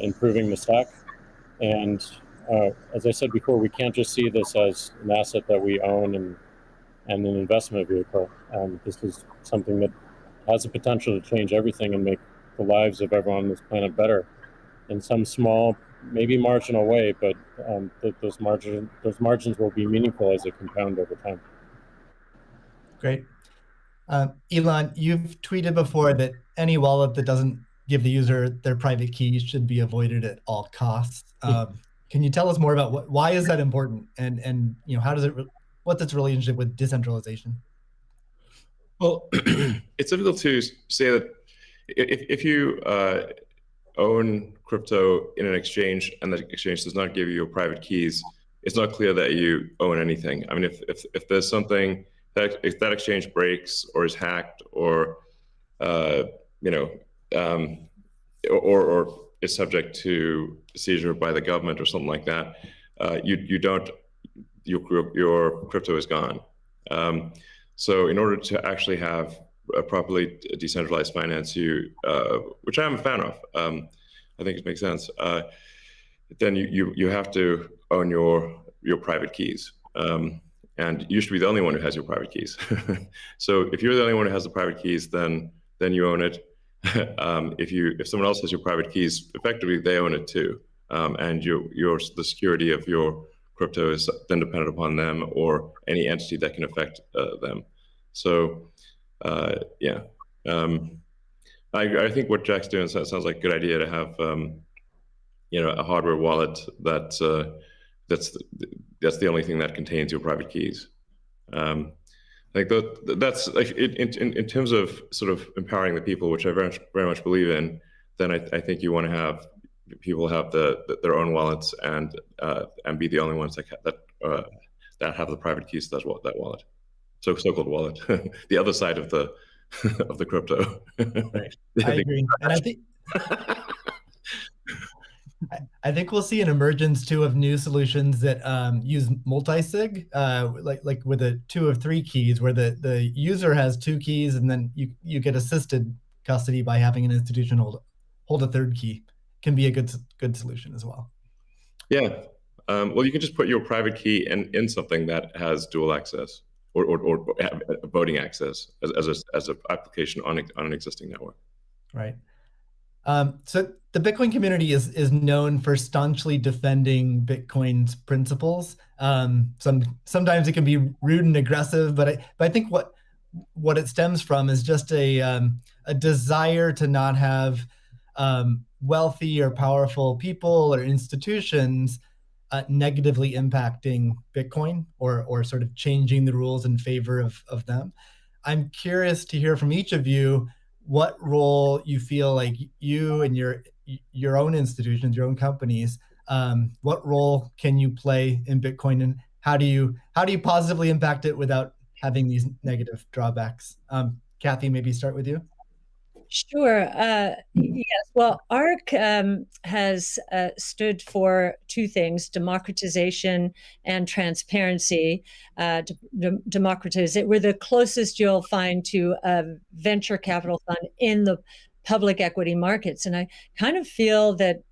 S4: improving the stack. And as I said before, we can't just see this as an asset that we own and an investment vehicle. This is something that has the potential to change everything and make the lives of everyone on this planet better in some small, maybe marginal way, but those margins will be meaningful as they compound over time.
S1: Great. Elon, you've tweeted before that any wallet that doesn't give the user their private keys should be avoided at all costs. Can you tell us more about why is that important, and how does what's its relationship with decentralization?
S3: Well, it's difficult to say that if you own crypto in an exchange and the exchange does not give you your private keys, it's not clear that you own anything. I mean, if there's something that, if that exchange breaks or is hacked or or is subject to seizure by the government or something like that, your crypto is gone. So in order to actually have a properly decentralized finance, which I'm a fan of, I think it makes sense. Then you have to own your private keys, and you should be the only one who has your private keys. So if you're the only one who has the private keys, then you own it. If someone else has your private keys, effectively they own it too, and the security of your crypto is then dependent upon them or any entity that can affect them. So I think what Jack's doing sounds like a good idea to have a hardware wallet that's the only thing that contains your private keys. Like that's like in terms of sort of empowering the people, which I very much believe in. Then I think you want to have people have their own wallets and be the only ones that have the private keys to that wallet. So-called wallet, the other side of the of the crypto.
S1: Right. I agree, and I think we'll see an emergence too of new solutions that use multi-sig, like with a 2 of 3 keys, where the user has 2 keys, and then you get assisted custody by having an institution hold a 3rd key. Can be a good solution as well. Yeah.
S3: Well, you can just put your private key in something that has dual access or voting access as an application on an existing network.
S1: Right. So the Bitcoin community is known for staunchly defending Bitcoin's principles. Sometimes it can be rude and aggressive, but I think what what it stems from is just a desire to not have wealthy or powerful people or institutions negatively impacting Bitcoin or sort of changing the rules in favor of them. I'm curious to hear from each of you what role you feel like you and your own institutions, your own companies, what role can you play in Bitcoin, and how do you positively impact it without having these negative drawbacks? Cathie, maybe start with you.
S2: Sure. Yes. Well, ARC has stood for two things: democratization and transparency. Democratize it. We're the closest you'll find to a venture capital fund in the public equity markets, and I kind of feel that.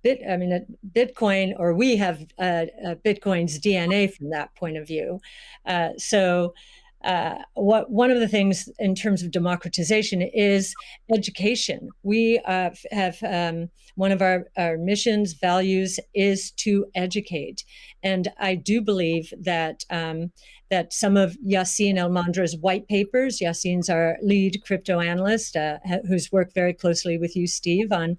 S2: Bitcoin, or we have Bitcoin's DNA from that point of view. One of the things in terms of democratization is education. We have one of our missions, values, is to educate, and I do believe that that some of Yassine El-Mandra's white papers. Yassine's our lead crypto analyst, who's worked very closely with you, Steve, on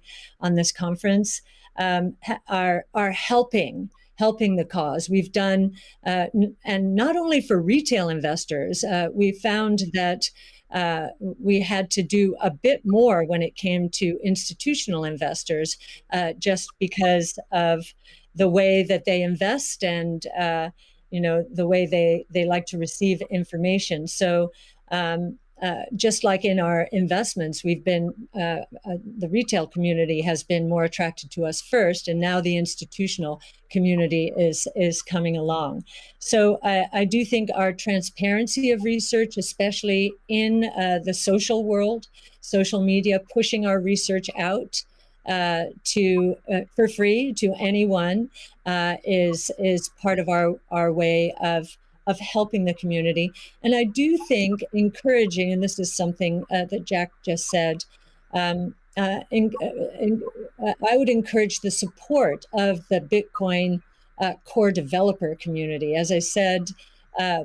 S2: this conference. Are helping the cause. We've done, and not only for retail investors, we found that we had to do a bit more when it came to institutional investors, just because of the way that they invest and the way they like to receive information. So. Just like in our investments, we've been the retail community has been more attracted to us first, and now the institutional community is coming along. So I do think our transparency of research, especially in the social world, social media, pushing our research out for free to anyone, is part of our way of helping the community. And I do think encouraging, and this is something that Jack just said, I would encourage the support of the Bitcoin core developer community. As I said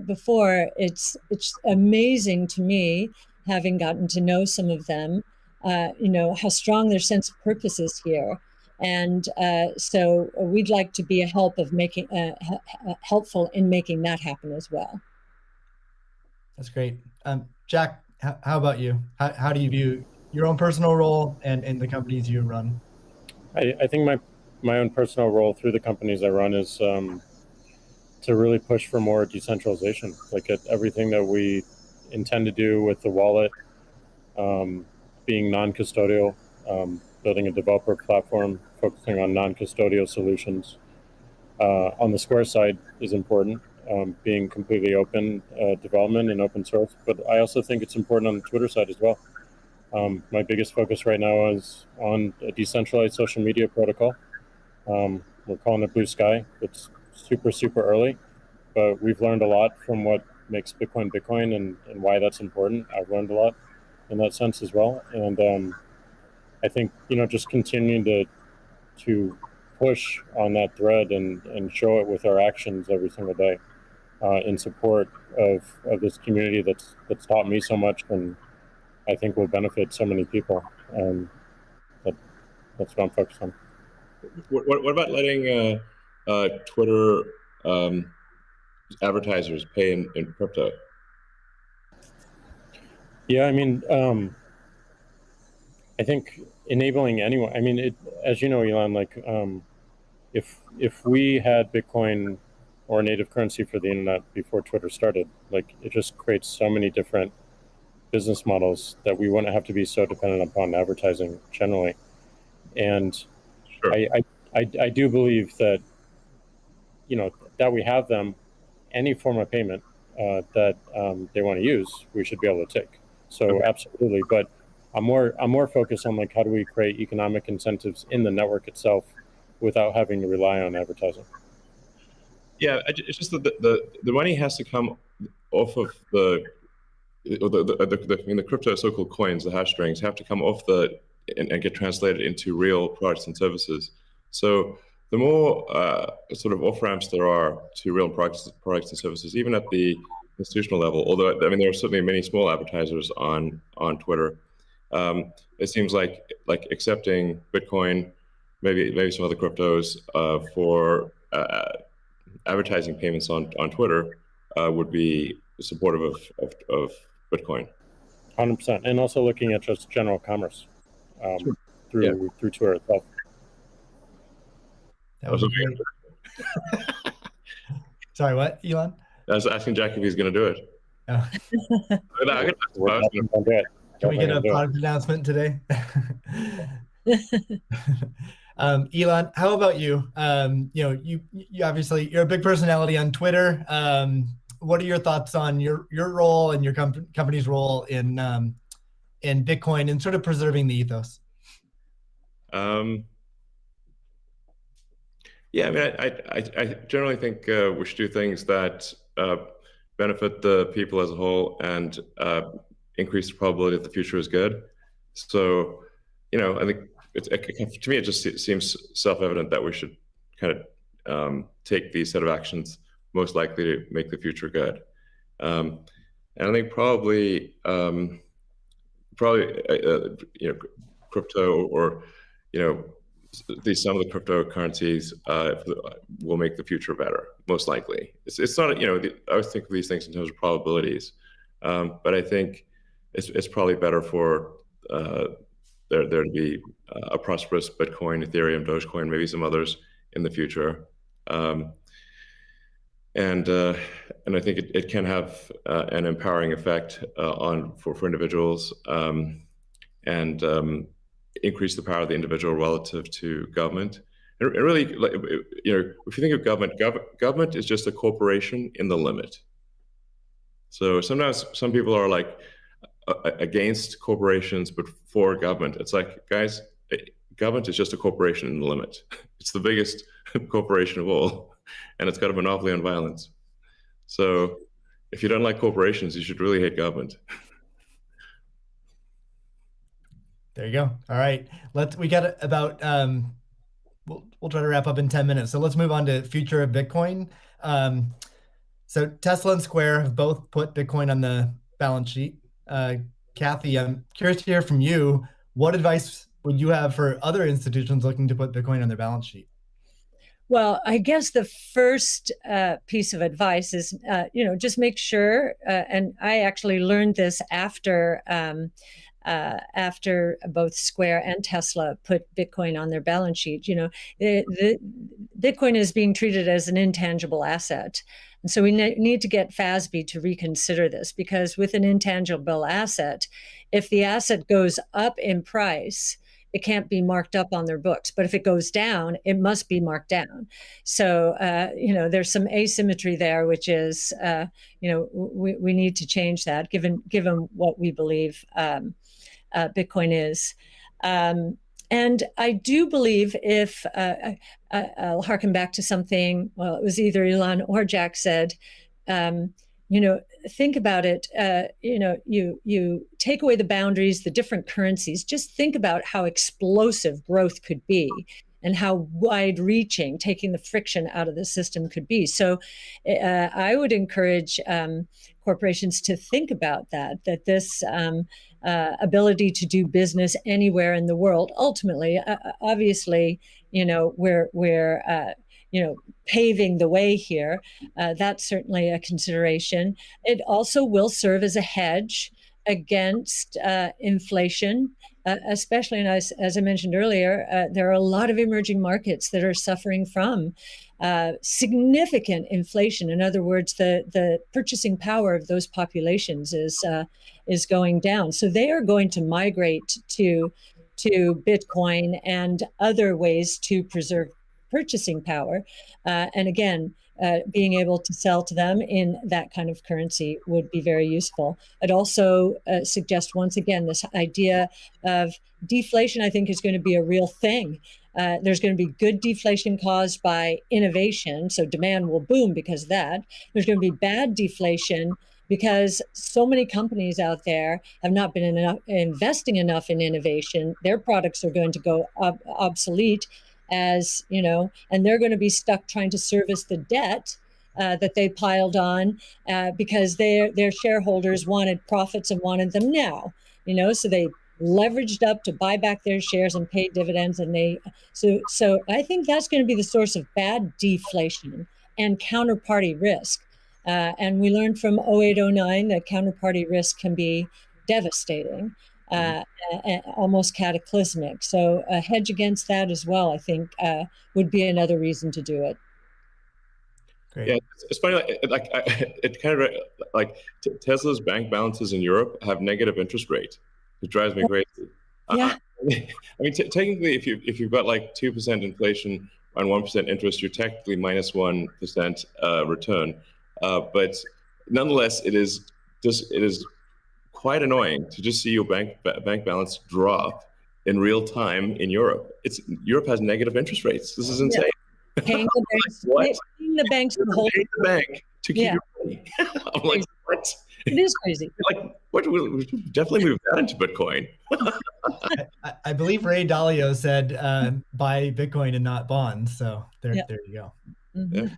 S2: before, it's amazing to me, having gotten to know some of them, how strong their sense of purpose is here. And so we'd like to be helpful in making that happen as well.
S1: That's great. Jack, how about you? How do you view your own personal role and the companies you run?
S4: I think my own personal role through the companies I run is to really push for more decentralization. Like everything that we intend to do with the wallet, being non-custodial, building a developer platform, focusing on non-custodial solutions. On the Square side is important, being completely open development and open source. But I also think it's important on the Twitter side as well. My biggest focus right now is on a decentralized social media protocol. We're calling it Blue Sky. It's super, super early, but we've learned a lot from what makes Bitcoin Bitcoin and why that's important. I've learned a lot in that sense as well. And I think, just continuing to push on that thread and show it with our actions every single day in support of this community that's taught me so much and I think will benefit so many people. That's what I'm focused on.
S3: What about letting Twitter advertisers pay in crypto?
S4: Yeah, I think enabling anyone. As you know, Elon, if we had Bitcoin or a native currency for the internet before Twitter started, it just creates so many different business models that we wouldn't have to be so dependent upon advertising generally. And sure. I do believe that that we have them, any form of payment that they want to use, we should be able to take. So okay. Absolutely, but I'm more focused on how do we create economic incentives in the network itself without having to rely on advertising.
S3: Yeah, it's just that the money has to come off of the crypto so-called coins, the hash strings, have to come off and get translated into real products and services. So the more sort of off-ramps there are to real products and services, even at the institutional level. Although I mean, there are certainly many small advertisers on Twitter. It seems like accepting Bitcoin, maybe some other cryptos for advertising payments on Twitter would be supportive of Bitcoin.
S4: 100%, and also looking at just general commerce
S3: Sure.
S4: through Twitter itself.
S1: That would be great. Sorry, what, Elon?
S3: I was asking Jack if he's going to do it.
S1: Oh. Can we get a product announcement today? Elon, how about you? You obviously you're a big personality on Twitter. What are your thoughts on your role and your company's role in Bitcoin and sort of preserving the ethos?
S3: Yeah, I mean, I generally think we should do things that benefit the people as a whole and increase the probability that the future is good. So, I think to me, it just seems self-evident that we should kind of take these set of actions most likely to make the future good. And I think probably crypto or at least some of the cryptocurrencies will make the future better, most likely. It's not, I always think of these things in terms of probabilities, but I think it's probably better for there to be a prosperous Bitcoin, Ethereum, Dogecoin, maybe some others in the future. And I think it can have an empowering effect for individuals and increase the power of the individual relative to government. And really, if you think of government is just a corporation in the limit. So sometimes some people are like against corporations, but for government. It's like, guys, government is just a corporation in the limit. It's the biggest corporation of all, and it's got a monopoly on violence. So if you don't like corporations, you should really hate government.
S1: There you go. All right. We got about, we'll try to wrap up in 10 minutes. So let's move on to future of Bitcoin. So Tesla and Square have both put Bitcoin on the balance sheet. Cathie, I'm curious to hear from you. What advice would you have for other institutions looking to put Bitcoin on their balance sheet?
S2: Well, I guess the first piece of advice is, just make sure, and I actually learned this after both Square and Tesla put Bitcoin on their balance sheet. The Bitcoin is being treated as an intangible asset. And so we need to get FASB to reconsider this, because with an intangible asset, if the asset goes up in price, it can't be marked up on their books. But if it goes down, it must be marked down. So, there's some asymmetry there, which is, we need to change that given what we believe Bitcoin is. And I do believe if, I'll harken back to something, well, it was either Elon or Jack said, think about it, you take away the boundaries, the different currencies, just think about how explosive growth could be and how wide-reaching taking the friction out of the system could be. So I would encourage corporations to think about that this ability to do business anywhere in the world, ultimately, obviously, we're paving the way here. That's certainly a consideration. It also will serve as a hedge against inflation, especially, and as I mentioned earlier, there are a lot of emerging markets that are suffering from significant inflation. In other words, the purchasing power of those populations is going down. So they are going to migrate to Bitcoin and other ways to preserve purchasing power. And again, being able to sell to them in that kind of currency would be very useful. I'd also suggest, once again, this idea of deflation, I think, is going to be a real thing. There's going to be good deflation caused by innovation, so demand will boom because of that. There's going to be bad deflation because so many companies out there have not been investing enough in innovation. Their products are going to go obsolete, and they're going to be stuck trying to service the debt that they piled on because their shareholders wanted profits and wanted them now. So they leveraged up to buy back their shares and pay dividends, and so I think that's going to be the source of bad deflation and counterparty risk. And we learned from 0809 that counterparty risk can be devastating, almost cataclysmic. So a hedge against that as well, I think, would be another reason to do it.
S1: Great.
S3: Yeah, it's funny. It kind of like Tesla's bank balances in Europe have negative interest rate. It drives me crazy.
S2: Yeah.
S3: I mean, technically, if you've got like 2% inflation and 1% interest, you're technically minus 1% return. But nonetheless, it is quite annoying to just see your bank balance drop in real time in Europe. Europe has negative interest rates. This is insane.
S2: Yeah. Paying the banks to hold
S3: the bank to keep your money. I'm like, what?
S2: It is crazy.
S3: Like, what? We definitely move that into Bitcoin.
S1: I believe Ray Dalio said, "Buy Bitcoin and not bonds." So there you go.
S2: Mm-hmm.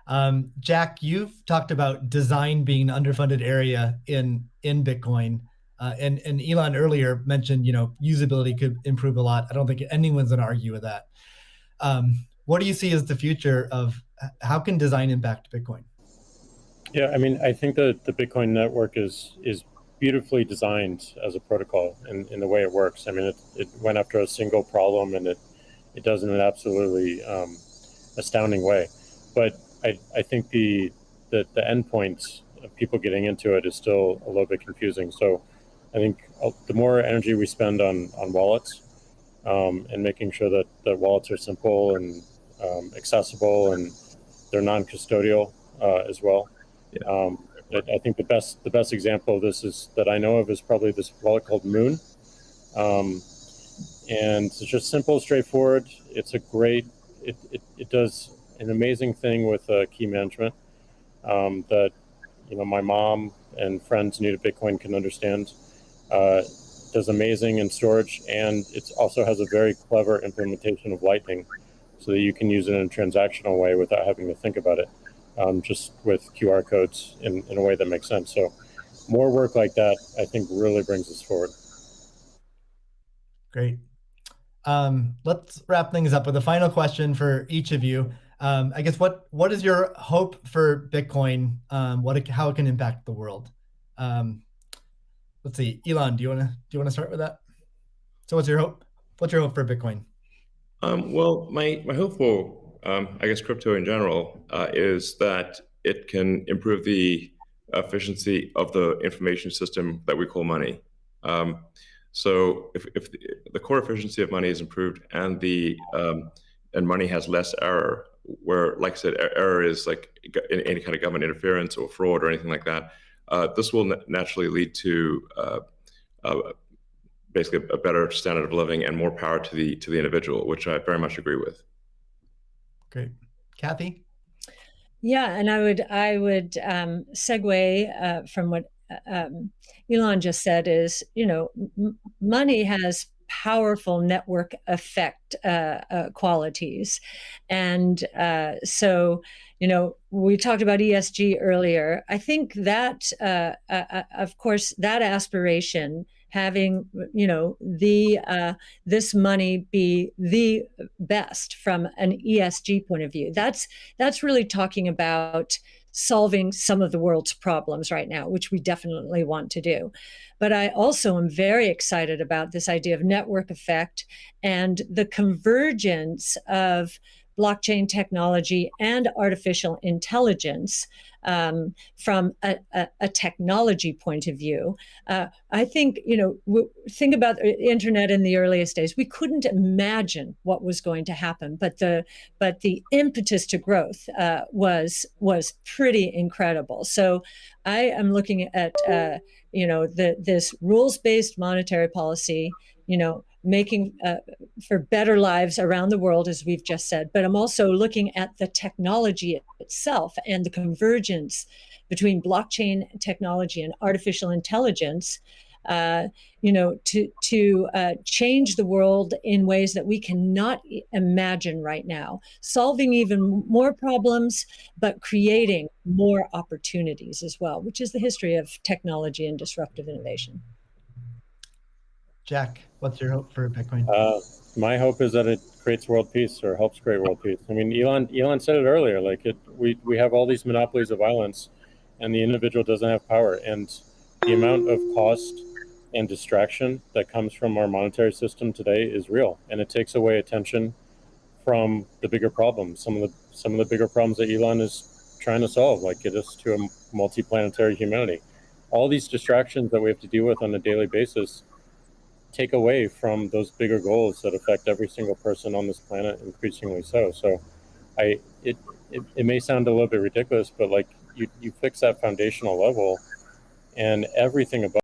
S1: Yeah. Jack, you've talked about design being an underfunded area in Bitcoin, and Elon earlier mentioned usability could improve a lot. I don't think anyone's going to argue with that. What do you see as the future of how can design impact Bitcoin?
S4: Yeah, I mean, I think that the Bitcoin network is beautifully designed as a protocol in the way it works. I mean, it went after a single problem, and it does in an absolutely astounding way. But I think the endpoints of people getting into it is still a little bit confusing. So I think the more energy we spend on wallets and making sure that wallets are simple and accessible and they're non-custodial as well. Yeah. I think the best example of this is that I know of is probably this wallet called Moon, and it's just simple, straightforward. It's it does an amazing thing with key management that my mom and friends new to Bitcoin can understand. Does amazing in storage, and it also has a very clever implementation of Lightning, so that you can use it in a transactional way without having to think about it. Just with QR codes in a way that makes sense. So more work like that, I think, really brings us forward.
S1: Great. Let's wrap things up with a final question for each of you. I guess what is your hope for Bitcoin? How it can impact the world? Let's see, Elon, do you want to start with that? So what's your hope? What's your hope for Bitcoin?
S3: Well, my hope for I guess crypto in general is that it can improve the efficiency of the information system that we call money. So if the core efficiency of money is improved and and money has less error, where, like I said, error is like any kind of government interference or fraud or anything like that, this will naturally lead to basically a better standard of living and more power to the individual, which I very much agree with.
S1: Great. Cathie?
S2: Yeah, and I would segue from what Elon just said is, money has powerful network effect qualities. And so, we talked about ESG earlier. I think that, of course, that aspiration, having this money be the best from an ESG point of view, that's really talking about solving some of the world's problems right now, which we definitely want to do. But I also am very excited about this idea of network effect and the convergence of blockchain technology and artificial intelligence from a technology point of view. I think, think about the internet in the earliest days. We couldn't imagine what was going to happen, but the impetus to growth was pretty incredible. So I am looking at this rules-based monetary policy, making for better lives around the world, as we've just said. But I'm also looking at the technology itself and the convergence between blockchain technology and artificial intelligence to change the world in ways that we cannot imagine right now, solving even more problems, but creating more opportunities as well, which is the history of technology and disruptive innovation.
S1: Jack, what's your hope for Bitcoin?
S4: My hope is that it creates world peace, or helps create world peace. I mean, Elon said it earlier, like we have all these monopolies of violence, and the individual doesn't have power. And the amount of cost and distraction that comes from our monetary system today is real, and it takes away attention from the bigger problems. Some of the bigger problems that Elon is trying to solve, like get us to a multi-planetary humanity. All these distractions that we have to deal with on a daily basis take away from those bigger goals that affect every single person on this planet, increasingly so. So it may sound a little bit ridiculous, but like you fix that foundational level, and everything above